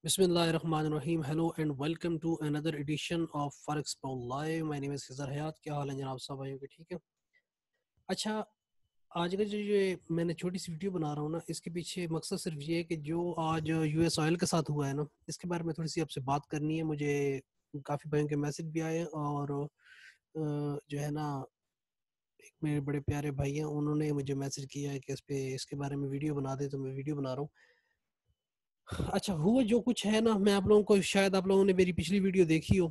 बिस्मिल्लाहिर्रहमानिर्रहीम। Hello and welcome to another edition of forex pro live. My name is Khizar Hayat. क्या हाल है जनाब सब भाइयों के? ठीक है। अच्छा, आज का जो ये मैंने छोटी सी वीडियो बना रहा हूँ ना, इसके पीछे मकसद सिर्फ ये है कि जो आज यूएस ऑयल के साथ हुआ है ना, इसके बारे में थोड़ी सी आपसे बात करनी है। मुझे काफ़ी भाइयों के मैसेज भी आए और जो है ना, एक मेरे बड़े प्यारे भाई हैं, उन्होंने मुझे मैसेज किया है कि इसके बारे में वीडियो बना दे, तो मैं वीडियो बना रहा हूँ। अच्छा, हुआ जो कुछ है ना, मैं आप लोगों को, शायद आप लोगों ने मेरी पिछली वीडियो देखी हो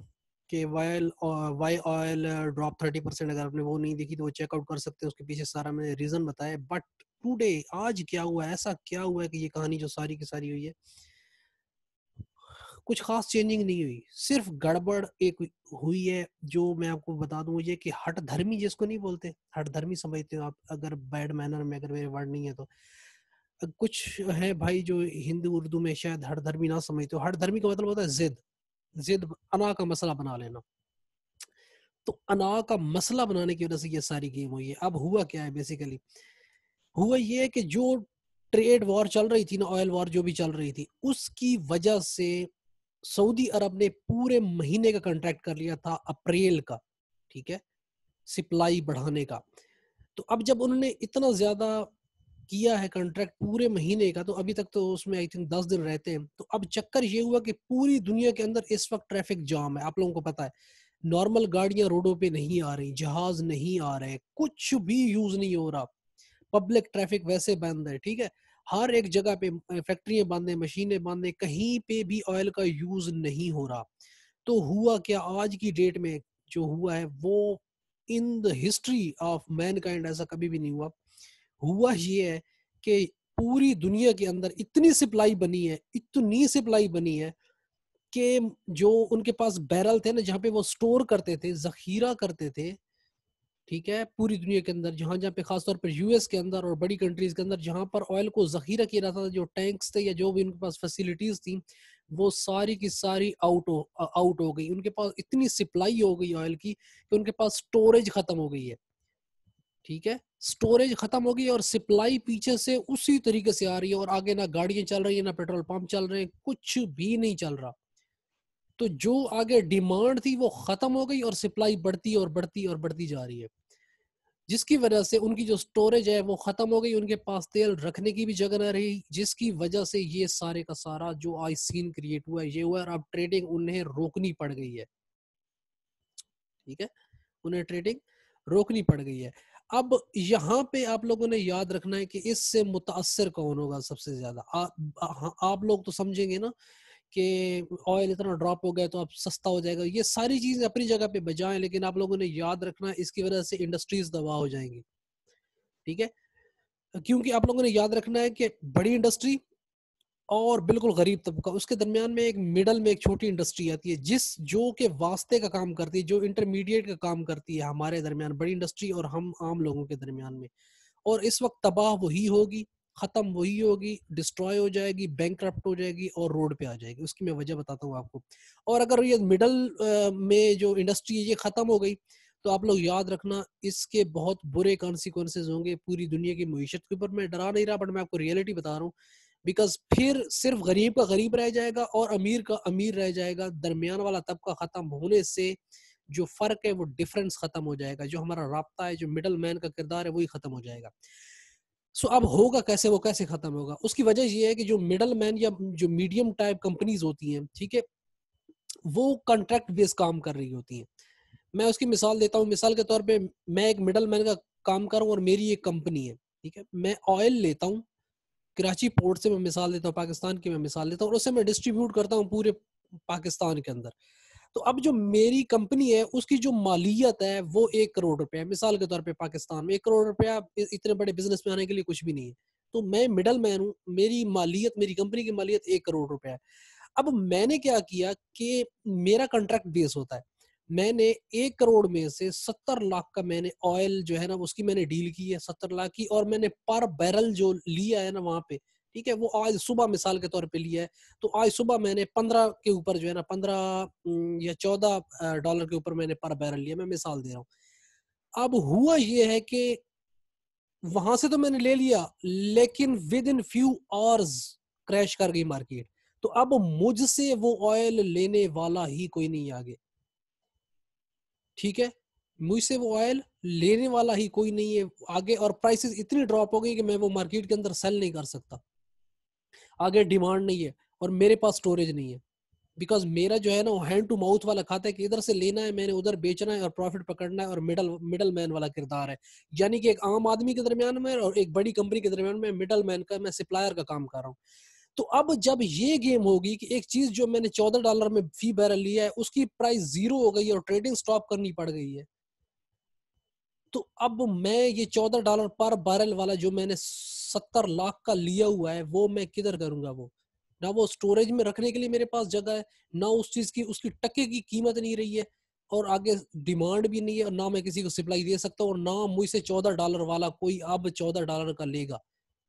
कि वाई ऑयल ड्रॉप 30%। अगर आपने वो नहीं देखी तो वो चेकआउट कर सकते हैं, उसके पीछे सारा मैंने रीज़न बताया। बट टुडे, आज क्या हुआ, ऐसा क्या हुआ है कि ये कहानी जो सारी की सारी हुई है, कुछ खास चेंजिंग नहीं हुई, सिर्फ गड़बड़ एक हुई है। जो मैं आपको बता दूं ये कि हठ धर्मी जिसको नहीं बोलते, हठ धर्मी समझते हो आप, अगर बैड मैनर में, अगर मेरे वर्ड नहीं है तो। कुछ है भाई जो हिंदू उर्दू में शायद हठ धर्मी ना समझते हो। हठ धर्मी का मतलब होता है जिद, जिद अना का मसला बना लेना। तो अना का मसला बनाने की वजह से ये सारी गेम हुई है। अब हुआ क्या है, बेसिकली हुआ ये है कि जो ट्रेड वॉर चल रही थी ना, ऑयल वॉर जो भी चल रही थी, उसकी वजह से सऊदी अरब ने पूरे महीने का कॉन्ट्रैक्ट कर लिया था, अप्रैल का, ठीक है, सप्लाई बढ़ाने का। तो अब जब उन्होंने इतना ज्यादा किया है कॉन्ट्रैक्ट पूरे महीने का, तो अभी तक तो उसमें आई थिंक 10 दिन रहते हैं। तो अब चक्कर ये हुआ कि पूरी दुनिया के अंदर इस वक्त ट्रैफिक जाम है। आप लोगों को पता है, नॉर्मल गाड़ियां रोडों पे नहीं आ रही, जहाज नहीं आ रहे, कुछ भी यूज नहीं हो रहा। पब्लिक ट्रैफिक वैसे बंद है, ठीक है। हर एक जगह पे फैक्ट्रियां बंद है, मशीनें बंद है, कहीं पे भी ऑयल का यूज नहीं हो रहा। तो हुआ क्या, आज की डेट में जो हुआ है वो in the history of Mankind ऐसा कभी भी नहीं हुआ। हुआ ये है कि पूरी दुनिया के अंदर इतनी सप्लाई बनी है, इतनी सप्लाई बनी है कि जो उनके पास बैरल थे ना, जहाँ पे वो स्टोर करते थे, जखीरा करते थे, ठीक है, पूरी दुनिया के अंदर, जहाँ जहाँ पे खासतौर पर यूएस के अंदर और बड़ी कंट्रीज के अंदर जहाँ पर ऑयल को जखीरा किया जाता था, जो टैंक्स थे या जो भी उनके पास फैसिलिटीज थी, वो सारी की सारी आउट हो गई। उनके पास इतनी सप्लाई हो गई ऑयल की कि उनके पास स्टोरेज खत्म हो गई है, ठीक है। स्टोरेज खत्म हो गई और सप्लाई पीछे से उसी तरीके से आ रही है, और आगे ना गाड़ियां चल रही है, ना पेट्रोल पंप चल रहे हैं, कुछ भी नहीं चल रहा। तो जो आगे डिमांड थी वो खत्म हो गई और सप्लाई बढ़ती और बढ़ती और बढ़ती जा रही है, जिसकी वजह से उनकी जो स्टोरेज है वो खत्म हो गई। उनके पास तेल रखने की भी जगह ना रही, जिसकी वजह से ये सारे का सारा जो आज सीन क्रिएट हुआ है ये हुआ है। और अब ट्रेडिंग उन्हें रोकनी पड़ गई है, ठीक है, उन्हें ट्रेडिंग रोकनी पड़ गई है। अब यहाँ पे आप लोगों ने याद रखना है कि इससे मुतासर कौन होगा सबसे ज्यादा। आप लोग तो समझेंगे ना कि ऑयल इतना ड्रॉप हो गया तो अब सस्ता हो जाएगा, ये सारी चीजें अपनी जगह पे बजाएं, लेकिन आप लोगों ने याद रखना है इसकी वजह से इंडस्ट्रीज तबाह हो जाएंगी, ठीक है। क्योंकि आप लोगों ने याद रखना है कि बड़ी इंडस्ट्री और बिल्कुल गरीब तबका, उसके दरमियान में एक मिडल में एक छोटी इंडस्ट्री आती है, जिस जो के वास्ते का काम करती है, जो इंटरमीडिएट का काम करती है हमारे दरमियान, बड़ी इंडस्ट्री और हम आम लोगों के दरमियान में। और इस वक्त तबाह वही होगी, खत्म वही होगी, डिस्ट्रॉय हो जाएगी, बैंकरप्ट हो जाएगी और रोड पे आ जाएगी। उसकी मैं वजह बताता हूँ आपको। और अगर ये मिडल में जो इंडस्ट्री है ये खत्म हो गई, तो आप लोग याद रखना इसके बहुत बुरे कॉन्सिक्वेंसेज होंगे पूरी दुनिया की मीशत के ऊपर। मैं डरा नहीं रहा, बट मैं आपको रियलिटी बता रहा हूँ। बिकॉज फिर सिर्फ गरीब का गरीब रह जाएगा और अमीर का अमीर रह जाएगा। दरमियान वाला तबका खत्म होने से जो फर्क है वो डिफरेंस खत्म हो जाएगा, जो हमारा राब्ता है, जो मिडल मैन का किरदार है, वही खत्म हो जाएगा। सो अब होगा कैसे, वो कैसे खत्म होगा? उसकी वजह ये है कि जो मिडल मैन या जो मीडियम टाइप कंपनीज होती हैं, ठीक है, वो कॉन्ट्रैक्ट बेस काम कर रही होती हैं। मैं उसकी मिसाल देता हूँ। मिसाल के तौर पे मैं एक मिडल मैन का काम कर रहा हूँ और मेरी एक कंपनी है, ठीक है। मैं ऑयल लेता हूँ कराची पोर्ट से, मैं मिसाल देता हूँ, पाकिस्तान की मैं मिसाल देता हूँ, और उसे मैं डिस्ट्रीब्यूट करता हूँ पूरे पाकिस्तान के अंदर। तो अब जो मेरी कंपनी है उसकी जो मालियत है वो 1 करोड़ रुपया है, मिसाल के तौर पे पाकिस्तान में 1 करोड़ रुपया इतने बड़े बिजनेस में आने के लिए कुछ भी नहीं है। तो मैं मिडल मैन हूँ, मेरी मालियत, मेरी कंपनी की मालियत 1 करोड़ रुपया है। अब मैंने क्या किया कि मेरा कॉन्ट्रैक्ट बेस होता है। मैंने 1 करोड़ में से 70 लाख का मैंने ऑयल जो है ना उसकी मैंने डील की है, 70 लाख की, और मैंने पर बैरल जो लिया है ना वहां पे, ठीक है, वो आज सुबह मिसाल के तौर पे लिया है। तो आज सुबह मैंने 15 के ऊपर जो है ना, 15 या 14 डॉलर के ऊपर मैंने पर बैरल लिया, मैं मिसाल दे रहा हूँ। अब हुआ ये है कि वहां से तो मैंने ले लिया, लेकिन with in few hours crash कर गई मार्केट। तो अब मुझसे वो ऑयल लेने वाला ही कोई नहीं आगे, ठीक है? मुझसे वो ऑयल लेने वाला ही कोई नहीं है आगे, और प्राइसेस इतनी ड्रॉप हो गई कि मैं वो मार्केट के अंदर सेल नहीं कर सकता। आगे डिमांड नहीं है और मेरे पास स्टोरेज नहीं है, बिकॉज मेरा जो है ना वो हैंड टू माउथ वाला खाता है कि इधर से लेना है, मैंने उधर बेचना है और प्रॉफिट पकड़ना है, और मिडल मैन वाला किरदार है। यानी कि एक आम आदमी के दरमियान में और एक बड़ी कंपनी के दरमियान में मिडल मैन का, मैं सप्लायर का काम कर रहा हूँ। तो अब जब ये गेम होगी कि एक चीज जो मैंने $14 में फी बैरल लिया है उसकी प्राइस 0 हो गई है और ट्रेडिंग स्टॉप करनी पड़ गई है, तो अब मैं ये $14 पर बैरल वाला जो मैंने 70 लाख का लिया हुआ है वो मैं किधर करूंगा? वो ना वो स्टोरेज में रखने के लिए मेरे पास जगह है, ना उस चीज की उसकी टके की कीमत नहीं रही है, और आगे डिमांड भी नहीं है, और ना मैं किसी को सप्लाई दे सकता हूँ, और ना मुझसे $14 वाला कोई अब $14 का लेगा।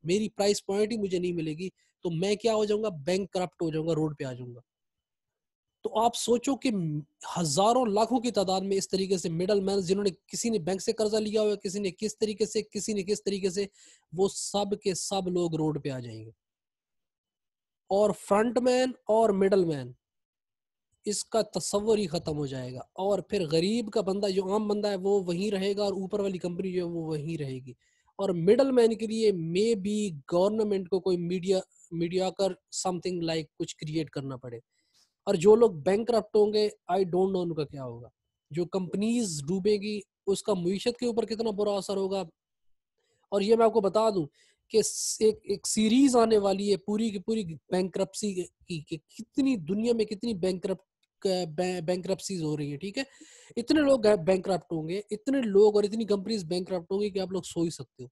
मेरी प्राइस पॉइंट ही मुझे नहीं मिलेगी, तो मैं क्या हो जाऊंगा? बैंक करप्ट हो जाऊंगा, रोड पे आ जाऊंगा। तो आप सोचो कि हजारों लाखों की तादाद में इस तरीके से मिडल मैन, जिन्होंने किसी ने बैंक से कर्जा लिया हुआ है, किसी ने किस तरीके से, किसी ने किस तरीके से, वो सब के सब लोग रोड पे आ जाएंगे, और फ्रंट मैन और मिडल मैन इसका तस्वर ही खत्म हो जाएगा, और फिर गरीब का बंदा जो आम बंदा है वो वहीं रहेगा, और ऊपर वाली कंपनी जो है वो वहीं रहेगी। और मिडल मैन के लिए मे बी गवर्नमेंट को कोई मीडिया कर समथिंग लाइक कुछ क्रिएट करना पड़े। और जो लोग बैंकरप्ट होंगे, आई डोंट नो उनका क्या होगा। जो कंपनीज डूबेगी उसका मईशत के ऊपर कितना बुरा असर होगा। और ये मैं आपको बता दूं कि एक सीरीज आने वाली है पूरी की पूरी बैंकरप्सी की, कि कितनी दुनिया में कितनी बैंकरप्सीज हो रही है, ठीक है? इतने लोग बैंकरप्ट होंगे, इतने लोग और इतनी कंपनीज बैंकरप्ट होंगी कि आप लोग सो ही सकते हो।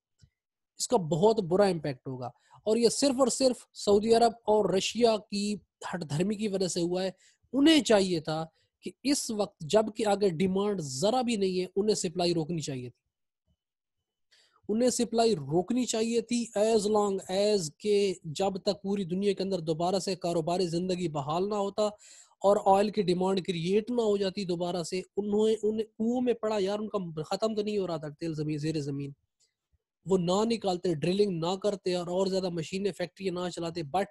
इसका बहुत बुरा इम्पैक्ट होगा, और ये सिर्फ और सिर्फ सऊदी अरब और रशिया की हठधर्मी की वजह से हुआ है। उन्हें चाहिए था कि इस वक्त जबकि आगे डिमांड जरा भी नहीं है, उन्हें सप्लाई रोकनी चाहिए थी। उन्हें सप्लाई रोकनी चाहिए थी एज लॉन्ग एज के जब तक पूरी दुनिया के अंदर दोबारा से कारोबारी जिंदगी बहाल ना होता और ऑयल की डिमांड क्रिएट ना हो जाती दोबारा से। उन्होंने उन्हें कुओं में पड़ा यार, उनका खत्म तो नहीं हो रहा था तेल जमीन जेर जमीन, वो ना निकालते, ड्रिलिंग ना करते और ज्यादा मशीनें फैक्ट्री ना चलाते, बट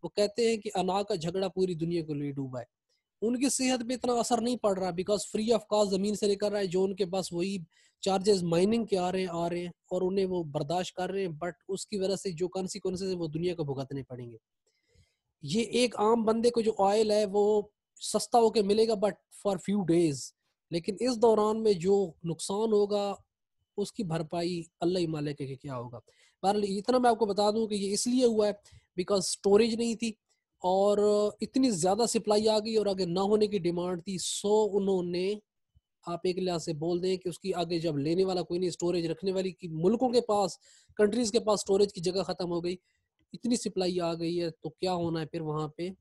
वो कहते हैं कि अना का झगड़ा पूरी दुनिया को ले डूबा है। उनकी सेहत पे इतना असर नहीं पड़ रहा, बिकॉज फ्री ऑफ कॉस्ट जमीन से लेकर रहा है, जो उनके पास वही चार्जेस माइनिंग के आ रहे हैं और उन्हें वो बर्दाश्त कर रहे हैं, बट उसकी वजह से जो कॉन्सिक्वेंसेस है वो दुनिया को भुगतने पड़ेंगे। ये एक आम बंदे को जो ऑयल है वो सस्ता होके मिलेगा बट फॉर फ्यू डेज, लेकिन इस दौरान में जो नुकसान होगा उसकी भरपाई अल्लाह ही मालिक है कि क्या होगा। बहरहाल इतना मैं आपको बता दूं कि ये इसलिए हुआ है बिकॉज स्टोरेज नहीं थी, और इतनी ज़्यादा सप्लाई आ गई और आगे ना होने की डिमांड थी, सो उन्होंने, आप एक लिहाज से बोल दें कि उसकी आगे जब लेने वाला कोई नहीं, स्टोरेज रखने वाली की मुल्कों के पास, कंट्रीज के पास स्टोरेज की जगह खत्म हो गई, इतनी सप्लाई आ गई है, तो क्या होना है फिर वहां पे?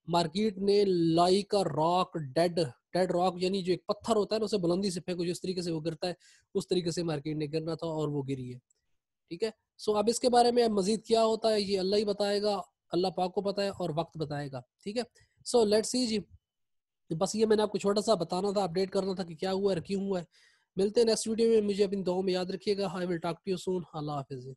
मार्केट ने like a rock, dead dead rock, यानी जो एक पत्थर होता है ना उसे बुलंदी से फेंको जिस तरीके से वो गिरता है, उस तरीके से मार्केट ने गिरना था और वो गिरी है, ठीक है? सो अब इसके बारे में मजीद क्या होता है ये अल्लाह ही बताएगा, अल्लाह पाक को पता है और वक्त बताएगा, ठीक है? सो लेट्स सी जी। बस ये मैंने आपको छोटा सा बताना था, अपडेट करना था कि क्या हुआ है, क्यों हुआ है। मिलते हैं नेक्स्ट वीडियो में, मुझे अपनी दुआओं में याद रखिएगा। I will talk to you soon. अल्लाह हाफिज़।